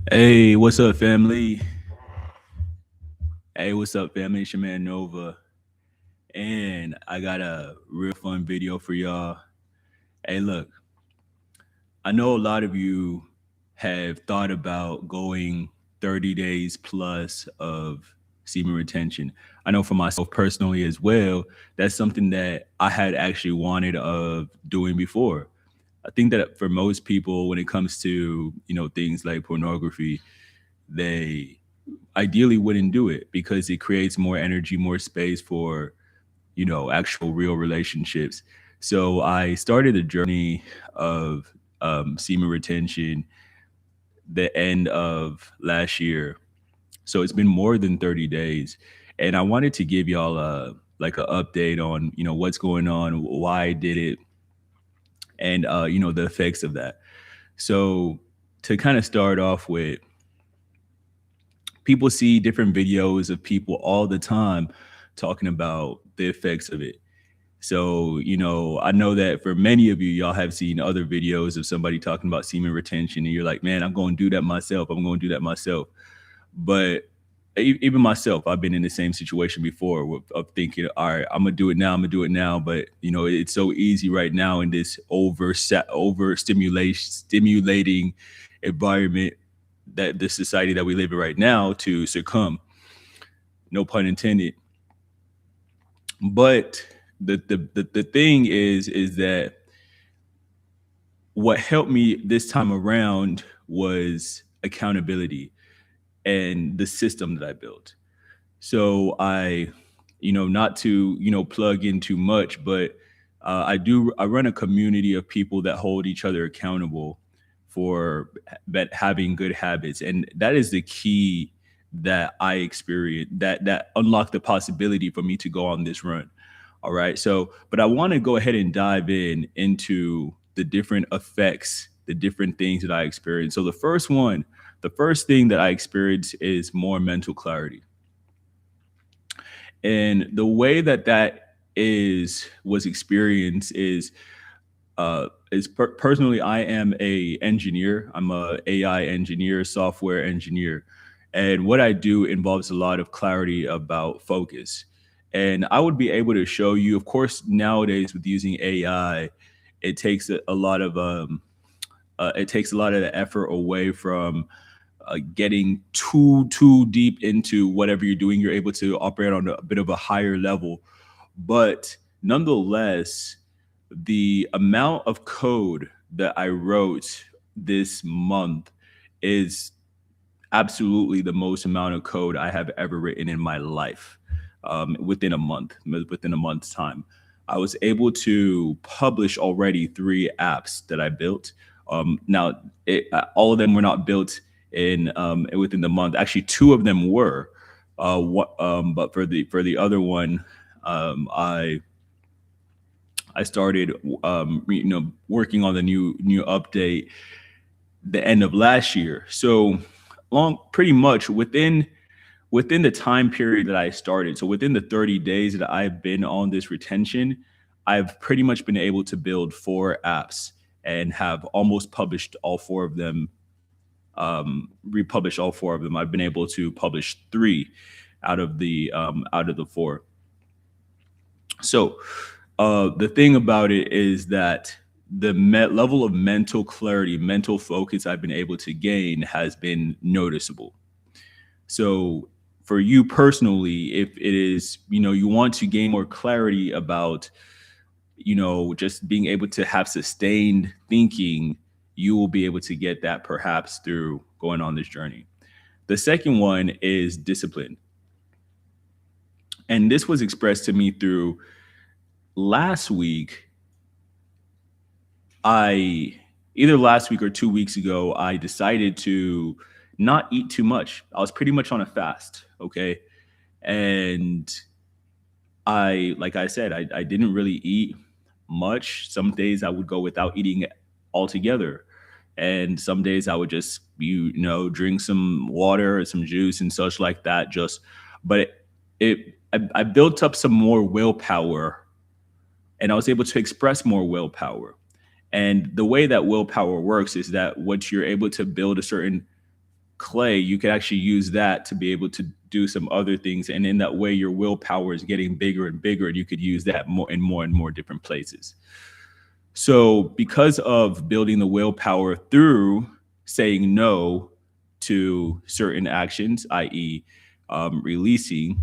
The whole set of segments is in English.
Hey, what's up, family? Hey, what's up, family? It's your man Nova, and I got a real fun video for y'all. Hey, look, I know a lot of you have thought about going 30 days plus of semen retention. I know for myself personally as well, that's something that I had actually wanted of doing before. I think that for most people, when it comes to things like pornography, they ideally wouldn't do it because it creates more energy, more space for, actual real relationships. So I started a journey of semen retention the end of last year. So it's been more than 30 days. And I wanted to give y'all like an update on, what's going on, why I did it, and the effects of that. So to kind of start off with, people see different videos of people all the time talking about the effects of it. So, I know that for many of you, y'all have seen other videos of somebody talking about semen retention, and you're like, man, I'm going to do that myself. I'm going to do that myself. But even myself, I've been in the same situation before of thinking, all right, I'm gonna do it now. I'm gonna do it now. But it's so easy right now in this over stimulating environment, that the society that we live in right now, to succumb. No pun intended. But the thing is that what helped me this time around was accountability and the system that I built. So not to plug in too much, but I run a community of people that hold each other accountable for having good habits, and that is the key that I experienced, that unlocked the possibility for me to go on this run. All right. So, but I want to go ahead and dive into the different effects, the different things that I experienced. So the first thing that I experienced is more mental clarity. And the way that was experienced personally, I am a engineer. I'm a AI engineer, software engineer, and what I do involves a lot of clarity about focus. And I would be able to show you, of course, nowadays with using AI, it takes a lot of it takes a lot of the effort away from getting too deep into whatever you're doing. You're able to operate on a bit of a higher level, but nonetheless, the amount of code that I wrote this month is absolutely the most amount of code I have ever written in my life. Within a month's time, I was able to publish already 3 apps that I built. Now, all of them were not built in within the month. Actually, 2 of them were. But for the other one, I started working on the new update the end of last year. So pretty much within the time period that I started. So within the 30 days that I've been on this retention, I've pretty much been able to build 4 apps and have almost published all 4 of them, republished all 4 of them. I've been able to publish 3 out of the 4. So the thing about it is that the level of mental clarity, mental focus I've been able to gain has been noticeable. So for you personally, if it is, you want to gain more clarity about, just being able to have sustained thinking, you will be able to get that perhaps through going on this journey. The second one is discipline. And this was expressed to me through last week. Either last week or 2 weeks ago, I decided to not eat too much. I was pretty much on a fast. Okay. And like I said, I didn't really eat much. Some days I would go without eating altogether. And some days I would just, drink some water or some juice and such like that. But I built up some more willpower, and I was able to express more willpower. And the way that willpower works is that once you're able to build a certain clay, you could actually use that to be able to do some other things. And in that way, your willpower is getting bigger and bigger, and you could use that more and more different places. So, because of building the willpower through saying no to certain actions, i.e., releasing,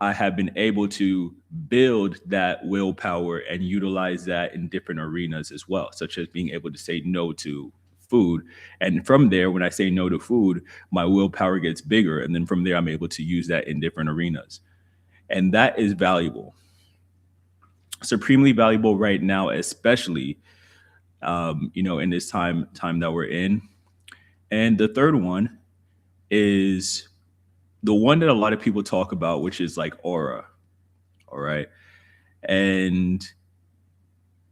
I have been able to build that willpower and utilize that in different arenas as well, such as being able to say no to food. And from there, when I say no to food, my willpower gets bigger. And then from there, I'm able to use that in different arenas. And that is valuable, supremely valuable right now, especially in this time that we're in. And the third one is the one that a lot of people talk about, which is like aura. All right. And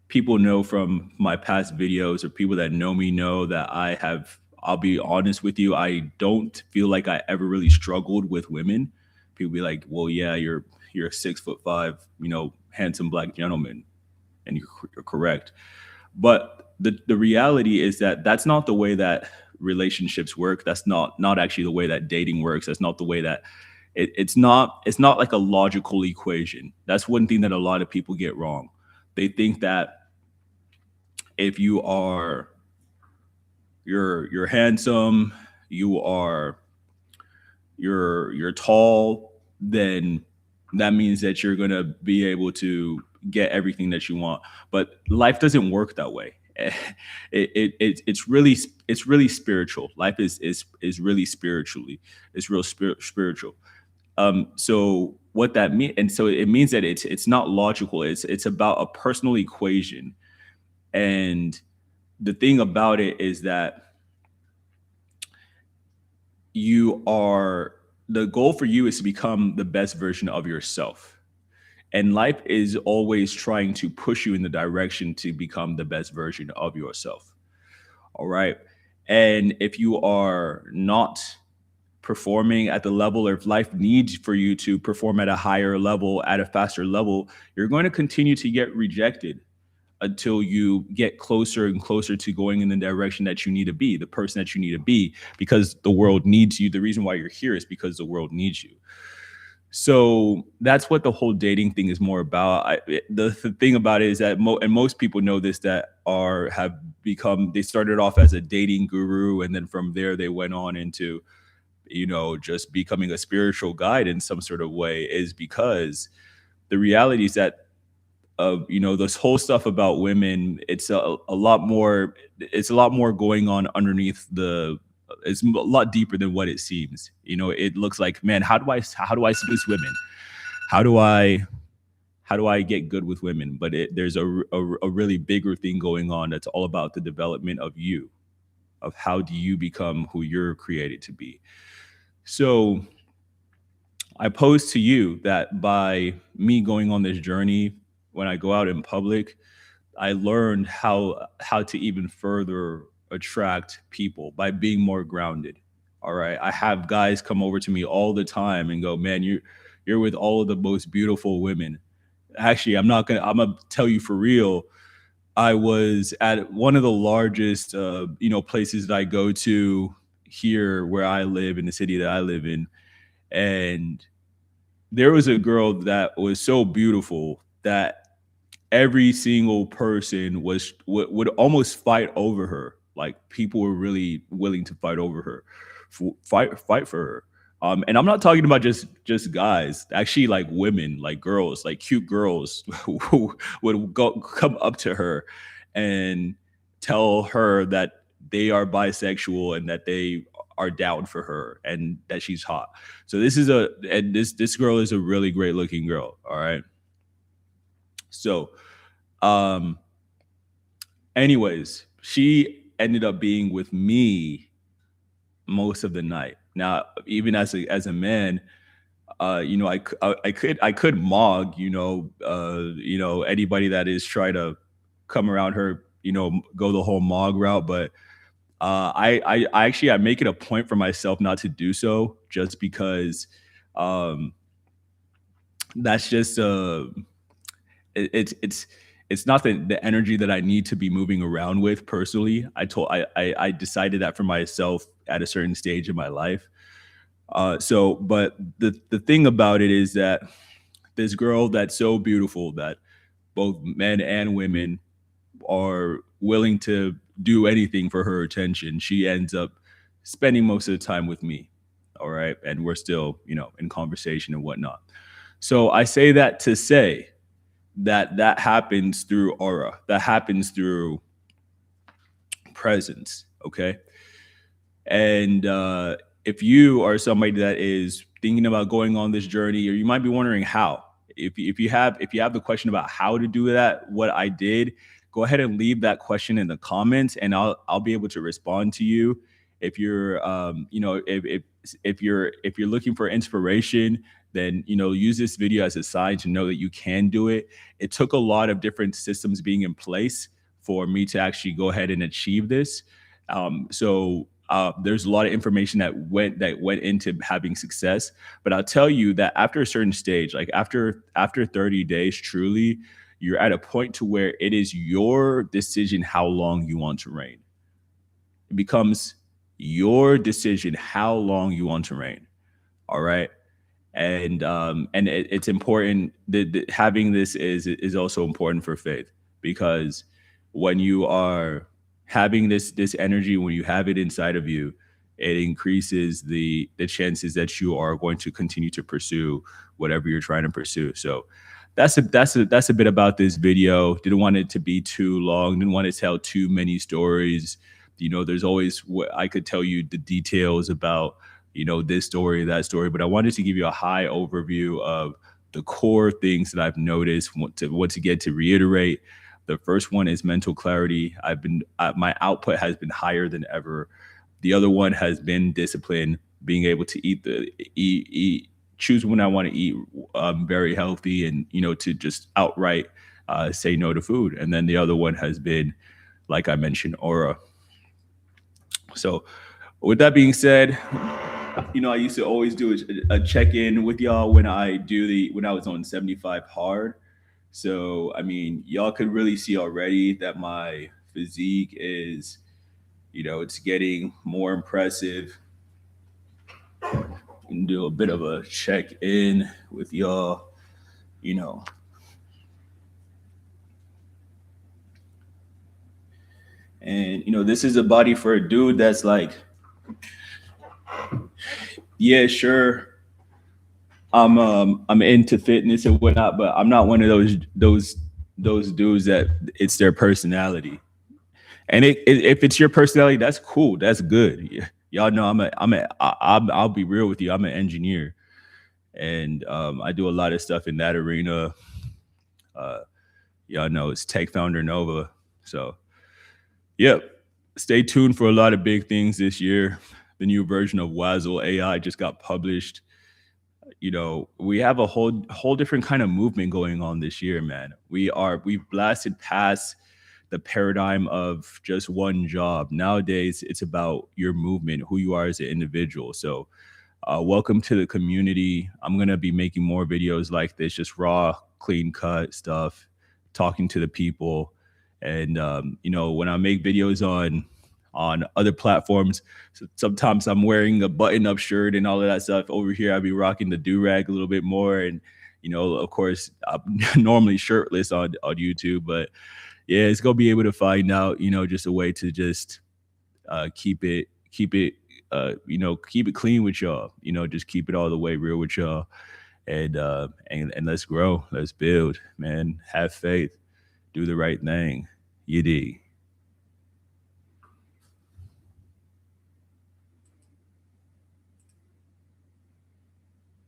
people know from my past videos, or people that know me know that I'll be honest with you, I don't feel like I ever really struggled with women. People be like, well, yeah, you're a 6'5", handsome black gentleman. And you're correct. But the reality is that that's not the way that relationships work. That's not actually the way that dating works. That's not the way that it's not like a logical equation. That's one thing that a lot of people get wrong. They think that if you're handsome, you're tall, then that means that you're gonna be able to get everything that you want. But life doesn't work that way. It's really spiritual. Life is really spiritually. It's real spiritual. So what that means, and so it means that it's not logical. It's about a personal equation. And the thing about it is that the goal for you is to become the best version of yourself. And life is always trying to push you in the direction to become the best version of yourself. All right. And if you are not performing at the level, or if life needs for you to perform at a higher level, at a faster level, you're going to continue to get rejected until you get closer and closer to going in the direction that you need to be, the person that you need to be, because the world needs you. The reason why you're here is because the world needs you. So that's what the whole dating thing is more about. The thing about it is that and most people know this, that they started off as a dating guru, and then from there they went on into just becoming a spiritual guide in some sort of way, is because the reality is that this whole stuff about women, it's a lot more going on underneath it's a lot deeper than what it seems. It looks like, man, how do I seduce women? How do I get good with women? But there's a really bigger thing going on that's all about the development of you, of how do you become who you're created to be. So I pose to you that by me going on this journey, when I go out in public, I learned how to even further attract people by being more grounded. All right. I have guys come over to me all the time and go, man, you're with all of the most beautiful women. Actually, I'm gonna tell you for real. I was at one of the largest places that I go to here where I live, in the city that I live in. And there was a girl that was so beautiful that every single person would almost fight over her. Like, people were really willing to fight over her, fight for her. And I'm not talking about just guys, actually, like women, like girls, like cute girls who would come up to her and tell her that they are bisexual and that they are down for her and that she's hot. So this girl is a really great looking girl. All right. So, anyways, she ended up being with me most of the night. Now, even as a man, I could mog, anybody that is trying to come around her, go the whole mog route. But I make it a point for myself not to do so, just because that's just it's it's not the energy that I need to be moving around with personally. I decided that for myself at a certain stage in my life. But the thing about it is that this girl that's so beautiful that both men and women are willing to do anything for her attention, she ends up spending most of the time with me. All right. And we're still, in conversation and whatnot. So I say that to say that happens through aura, that happens through presence. Okay. And if you are somebody that is thinking about going on this journey, or you might be wondering how, if you have the question about how to do that, what I did, go ahead and leave that question in the comments, and I'll be able to respond to you. If you're if you're looking for inspiration, then use this video as a sign to know that you can do it. It took a lot of different systems being in place for me to actually go ahead and achieve this. There's a lot of information that went into having success. But I'll tell you that after a certain stage, like after 30 days, truly, you're at a point to where it is your decision how long you want to reign. It becomes your decision how long you want to reign. All right. And it's important that having this is also important for faith, because when you are having this energy, when you have it inside of you, it increases the chances that you are going to continue to pursue whatever you're trying to pursue. So that's a bit about this video. Didn't want it to be too long. Didn't want to tell too many stories. There's always what I could tell you the details about, this story, that story, but I wanted to give you a high overview of the core things that I've noticed. Once again, to reiterate, the first one is mental clarity. My output has been higher than ever. The other one has been discipline, being able to eat, choose when I want to eat, very healthy, and to just outright say no to food. And then the other one has been, like I mentioned, aura. So with that being said, I used to always do a check-in with y'all when I was on 75 hard. So, I mean, y'all could really see already that my physique is, it's getting more impressive. And do a bit of a check-in with y'all, And, this is a body for a dude that's like, yeah, sure, I'm into fitness and whatnot, but I'm not one of those dudes that it's their personality. And if it's your personality, that's cool. That's good. Y'all know I'll be real with you. I'm an engineer, and I do a lot of stuff in that arena. Y'all know it's Tech Founder Nova. So, yep. Stay tuned for a lot of big things this year. The new version of Wazzle AI just got published. We have a whole different kind of movement going on this year, man. We've blasted past the paradigm of just one job. Nowadays, it's about your movement, who you are as an individual. So welcome to the community. I'm going to be making more videos like this, just raw, clean cut stuff, talking to the people. And, when I make videos on other platforms, sometimes I'm wearing a button-up shirt and all of that stuff. Over here, I'll be rocking the do-rag a little bit more. And, of course, I'm normally shirtless on YouTube. But, yeah, it's going to be able to find out, just a way to just keep it clean with y'all. Just keep it all the way real with y'all. And let's grow. Let's build, man. Have faith. Do the right thing. You dig.